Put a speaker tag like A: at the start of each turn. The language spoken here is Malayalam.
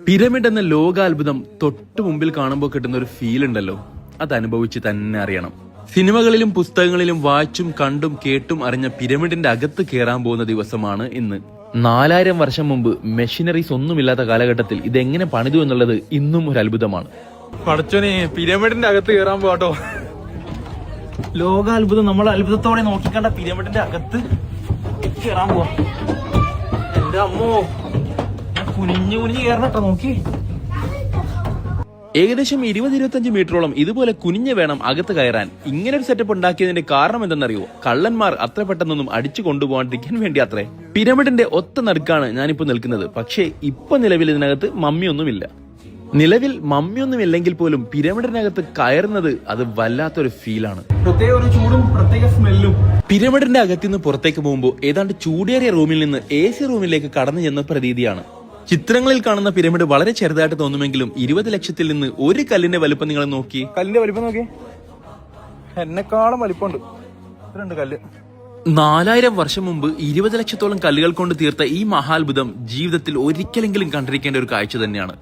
A: പിരമിഡ് എന്ന ലോകാത്ഭുതം തൊട്ടു മുമ്പിൽ കാണുമ്പോൾ കിട്ടുന്ന ഒരു ഫീൽ ഉണ്ടല്ലോ, അത് അനുഭവിച്ച് തന്നെ അറിയണം. സിനിമകളിലും പുസ്തകങ്ങളിലും വായിച്ചും കണ്ടും കേട്ടും അറിഞ്ഞ പിരമിഡിന്റെ അകത്ത് കയറാൻ പോകുന്ന ദിവസമാണ് ഇന്ന്. 4000 വർഷം മുമ്പ് മെഷീനറീസ് ഒന്നുമില്ലാത്ത കാലഘട്ടത്തിൽ ഇതെങ്ങനെ പണിതു എന്നുള്ളത് ഇന്നും ഒരു അത്ഭുതമാണ്.
B: പടച്ചോനെ, പിരമിഡിന്റെ അകത്ത് കയറാൻ പോട്ടോ.
A: ലോകാത്ഭുതം നമ്മൾ അത്ഭുതത്തോടെ നോക്കിക്കണ്ട പിരമിഡിന്റെ അകത്ത് കയറാൻ പോവാ. എന്റെ അമ്മോ, കുനിഞ്ഞു കയറണട്ടോ. നോക്കി, ഏകദേശം 20-25 മീറ്ററോളം ഇതുപോലെ കുനിഞ്ഞു വേണം അകത്ത് കയറാൻ. ഇങ്ങനെ ഒരു സെറ്റപ്പ് ഉണ്ടാക്കിയതിന്റെ കാരണം എന്തെന്നറിയോ? കള്ളന്മാർ അത്ര പെട്ടെന്നൊന്നും അടിച്ചു കൊണ്ടുപോകാണ്ടിരിക്കാൻ വേണ്ടി അത്രേ. പിരമിഡിന്റെ ഒത്ത നടുക്കാണ് ഞാനിപ്പോ നിൽക്കുന്നത്. പക്ഷേ ഇപ്പൊ നിലവിൽ ഇതിനകത്ത് മമ്മിയൊന്നുമില്ല. നിലവിൽ മമ്മിയൊന്നുമില്ലെങ്കിൽ പോലും പിരമിഡിനകത്ത് കയറുന്നത് അത് വല്ലാത്തൊരു ഫീലാണ്.
B: പ്രത്യേക ഒരു ചൂടും പ്രത്യേക സ്മെല്ലും.
A: പിരമിഡിന്റെ അകത്തുനിന്ന് പുറത്തേക്ക് പോകുമ്പോൾ ഏതാണ്ട് ചൂടേറിയ റൂമിൽ നിന്ന് AC റൂമിലേക്ക് കടന്നു ചെന്ന പ്രതീതിയാണ്. ചിത്രങ്ങളിൽ കാണുന്ന പിരമിഡ് വളരെ ചെറുതായിട്ട് തോന്നുമെങ്കിലും 20 ലക്ഷത്തിൽ നിന്ന് ഒരു കല്ലിന്റെ വലുപ്പം നിങ്ങൾ നോക്കി.
B: കല്ലിന്റെ വലിപ്പം നോക്കി, എന്നെക്കാളും വലിപ്പമുണ്ട്. ഇത്രയുണ്ട് കല്ല്.
A: 4000 വർഷം മുമ്പ് 20 ലക്ഷത്തോളം കല്ലുകൾ കൊണ്ട് തീർത്ത ഈ മഹാത്ഭുതം ജീവിതത്തിൽ ഒരിക്കലെങ്കിലും കണ്ടിരിക്കേണ്ട ഒരു കാഴ്ച തന്നെയാണ്.